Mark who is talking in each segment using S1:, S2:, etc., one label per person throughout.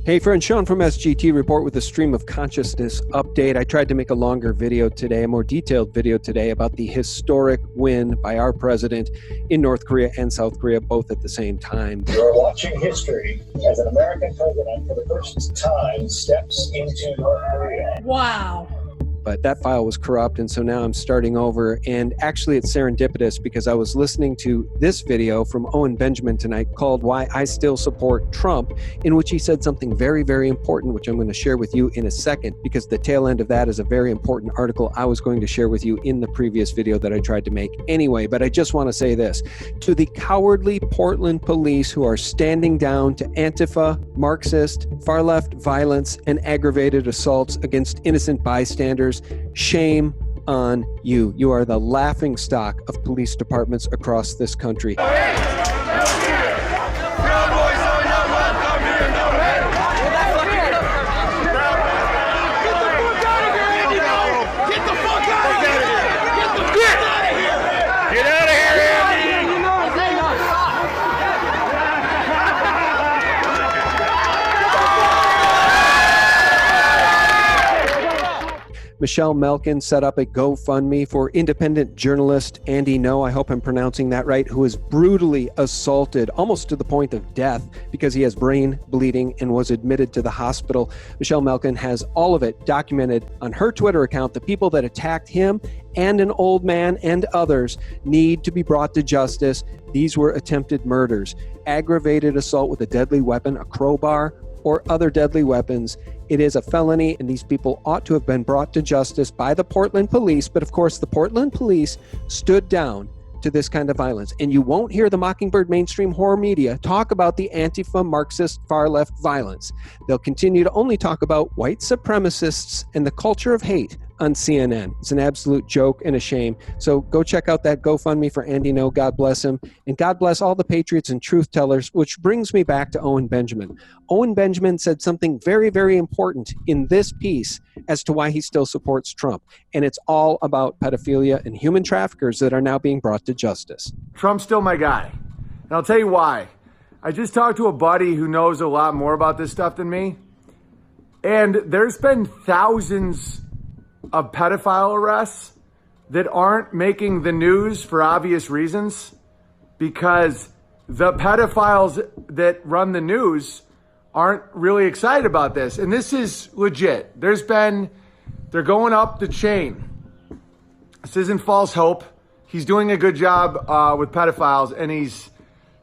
S1: Hey friends, Sean from SGT Report with a stream of consciousness update. I tried to make a longer video today, a more detailed video today about the historic win by our president in North Korea and South Korea, both at the same time.
S2: You're watching history as an American president for the first time steps into North Korea.
S3: Wow.
S1: But that file was corrupt, and so now I'm starting over. And actually, it's serendipitous because I was listening to this video from Owen Benjamin tonight called Why I Still Support Trump, in which he said something very, very important, which I'm going to share with you in a second, because the tail end of that is a very important article I was going to share with you in the previous video that I tried to make anyway. But I just want to say this. To the cowardly Portland police who are standing down to Antifa, Marxist, far-left violence, and aggravated assaults against innocent bystanders, shame on you. You are the laughingstock of police departments across this country. Michelle Melkin set up a GoFundMe for independent journalist Andy No, I hope I'm pronouncing that right, who was brutally assaulted almost to the point of death because he has brain bleeding and was admitted to the hospital. Michelle Melkin has all of it documented on her Twitter account. The people that attacked him and an old man and others need to be brought to justice. These were attempted murders, aggravated assault with a deadly weapon, a crowbar, or other deadly weapons. It is a felony, and these people ought to have been brought to justice by the Portland police. But of course, the Portland police stood down to this kind of violence. And you won't hear the Mockingbird mainstream horror media talk about the Antifa, Marxist, far-left violence. They'll continue to only talk about white supremacists and the culture of hate on CNN. It's an absolute joke and a shame. So go check out that GoFundMe for Andy No. God bless him. And God bless all the patriots and truth tellers, which brings me back to Owen Benjamin. Owen Benjamin said something very, very important in this piece as to why he still supports Trump. And it's all about pedophilia and human traffickers that are now being brought to justice.
S4: Trump's still my guy. And I'll tell you why. I just talked to a buddy who knows a lot more about this stuff than me. And there's been thousands of pedophile arrests that aren't making the news for obvious reasons, because the pedophiles that run the news aren't really excited about this. And this is legit. They're going up the chain. This isn't false hope. He's doing a good job with pedophiles, and he's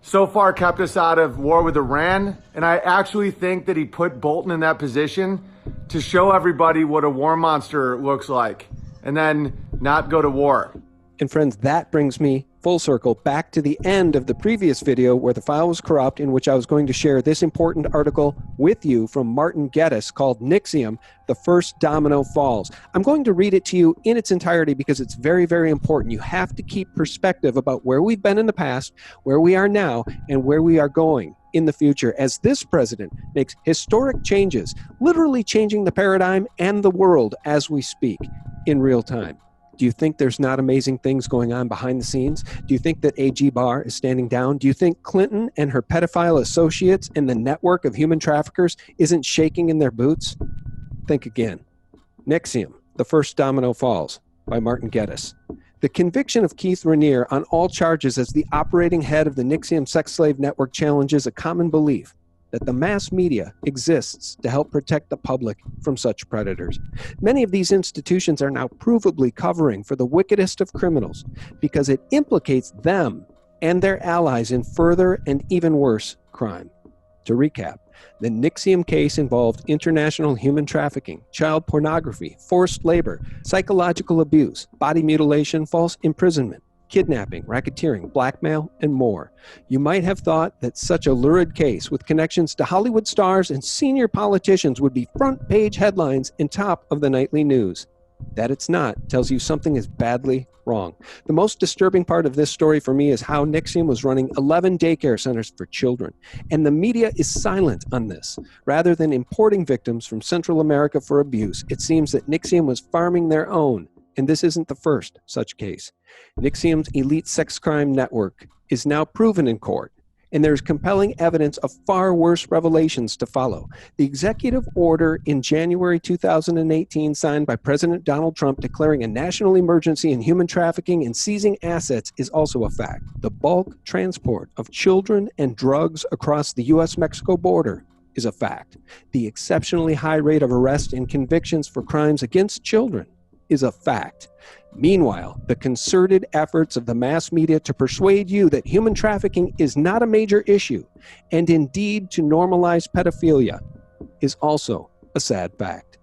S4: so far kept us out of war with Iran. And I actually think that he put Bolton in that position to show everybody what a war monster looks like, and then not go to war.
S1: And friends, that brings me full circle back to the end of the previous video where the file was corrupt, in which I was going to share this important article with you from Martin Geddes called Nixium, The First Domino Falls. I'm going to read it to you in its entirety because it's very, very important. You have to keep perspective about where we've been in the past, where we are now, and where we are going in the future as this president makes historic changes, literally changing the paradigm and the world as we speak in real time. Do you think there's not amazing things going on behind the scenes? Do you think that AG Barr is standing down? Do you think Clinton and her pedophile associates and the network of human traffickers isn't shaking in their boots? Think again. Nixium, The First Domino Falls by Martin Geddes. The conviction of Keith Raniere on all charges as the operating head of the Nixium sex slave network challenges a common belief that the mass media exists to help protect the public from such predators. Many of these institutions are now provably covering for the wickedest of criminals because it implicates them and their allies in further and even worse crime. To recap, the Nixium case involved international human trafficking, child pornography, forced labor, psychological abuse, body mutilation, false imprisonment, kidnapping, racketeering, blackmail, and more. You might have thought that such a lurid case with connections to Hollywood stars and senior politicians would be front page headlines and top of the nightly news. That it's not tells you something is badly wrong. The most disturbing part of this story for me is how Nixium was running 11 daycare centers for children, and the media is silent on this. Rather than importing victims from Central America for abuse, it seems that Nixium was farming their own, and this isn't the first such case. Nixium's elite sex crime network is now proven in court, And there's compelling evidence of far worse revelations to follow. The executive order in January 2018 signed by President Donald Trump declaring a national emergency in human trafficking and seizing assets is also a fact. The bulk transport of children and drugs across the U.S.-Mexico border is a fact. The exceptionally high rate of arrest and convictions for crimes against children is a fact. Meanwhile, the concerted efforts of the mass media to persuade you that human trafficking is not a major issue, and indeed to normalize pedophilia, is also a sad fact.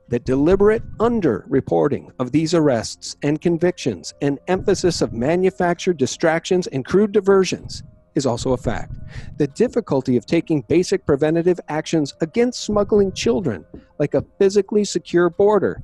S1: The deliberate under-reporting of these arrests and convictions and emphasis of manufactured distractions and crude diversions is also a fact. The difficulty of taking basic preventative actions against smuggling children, like a physically secure border,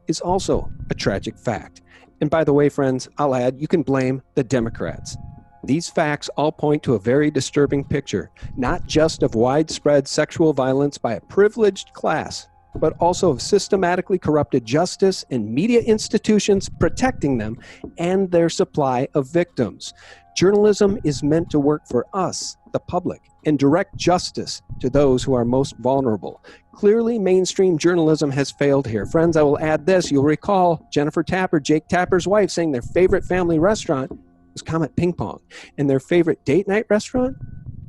S1: is also a tragic fact. And by the way, friends, I'll add, you can blame the Democrats. These facts all point to a very disturbing picture, not just of widespread sexual violence by a privileged class, but also of systematically corrupted justice and media institutions protecting them and their supply of victims. Journalism is meant to work for us, the public, and direct justice to those who are most vulnerable. Clearly, mainstream journalism has failed here. Friends, I will add this. You'll recall Jennifer Tapper, Jake Tapper's wife, saying their favorite family restaurant was Comet Ping Pong, and their favorite date night restaurant,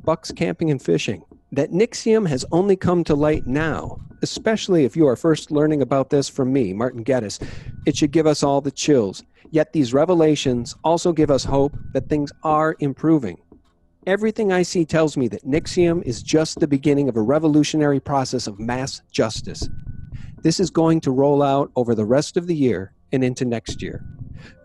S1: Buck's Camping and Fishing. That NXIVM has only come to light now, especially if you are first learning about this from me, Martin Geddes. It should give us all the chills. Yet these revelations also give us hope that things are improving. Everything I see tells me that NXIVM is just the beginning of a revolutionary process of mass justice. This is going to roll out over the rest of the year and into next year.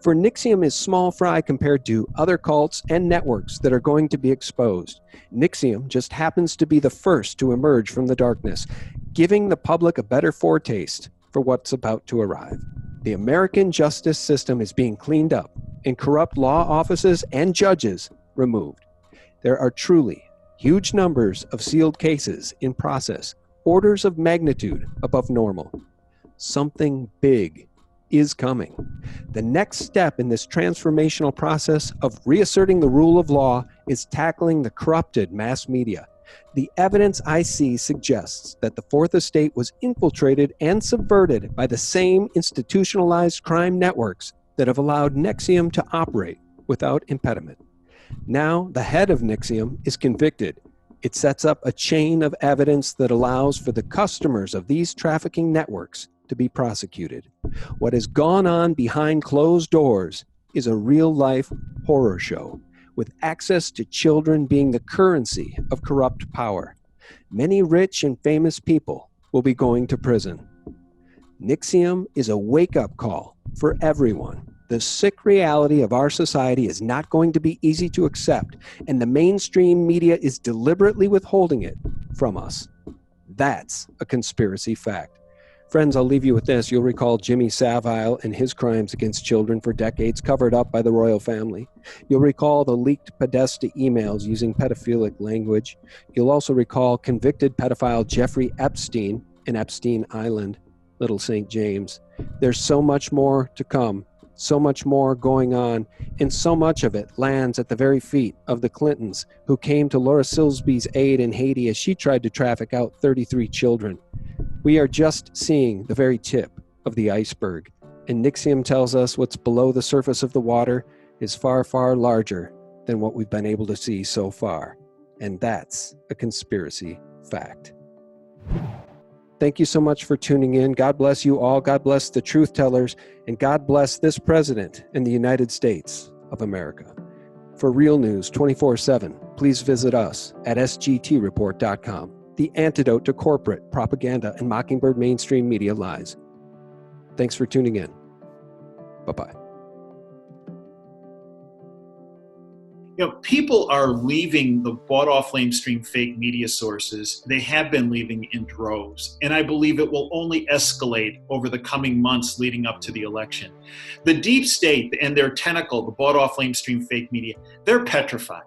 S1: For NXIVM is small fry compared to other cults and networks that are going to be exposed. NXIVM just happens to be the first to emerge from the darkness, giving the public a better foretaste for what's about to arrive. The American justice system is being cleaned up and corrupt law offices and judges removed. There are truly huge numbers of sealed cases in process, orders of magnitude above normal. Something big is coming. The next step in this transformational process of reasserting the rule of law is tackling the corrupted mass media. The evidence I see suggests that the Fourth Estate was infiltrated and subverted by the same institutionalized crime networks that have allowed NXIVM to operate without impediment. Now, the head of NXIVM is convicted. It sets up a chain of evidence that allows for the customers of these trafficking networks to be prosecuted. What has gone on behind closed doors is a real-life horror show, with access to children being the currency of corrupt power. Many rich and famous people will be going to prison. NXIVM is a wake-up call for everyone. The sick reality of our society is not going to be easy to accept, and the mainstream media is deliberately withholding it from us. That's a conspiracy fact. Friends, I'll leave you with this. You'll recall Jimmy Savile and his crimes against children for decades covered up by the royal family. You'll recall the leaked Podesta emails using pedophilic language. You'll also recall convicted pedophile Jeffrey Epstein in Epstein Island, Little St. James. There's so much more to come, so much more going on, and so much of it lands at the very feet of the Clintons, who came to Laura Silsby's aid in Haiti as she tried to traffic out 33 children. We are just seeing the very tip of the iceberg, and NXIVM tells us what's below the surface of the water is far, far larger than what we've been able to see so far. And that's a conspiracy fact. Thank you so much for tuning in. God bless you all. God bless the truth tellers, and God bless this president and the United States of America. For real news 24/7, please visit us at sgtreport.com. The antidote to corporate propaganda and mockingbird mainstream media lies. Thanks for tuning in. Bye-bye.
S3: You know, people are leaving the bought-off lamestream fake media sources. They have been leaving in droves, and I believe it will only escalate over the coming months leading up to the election. The deep state and their tentacle, the bought-off lamestream fake media, they're petrified.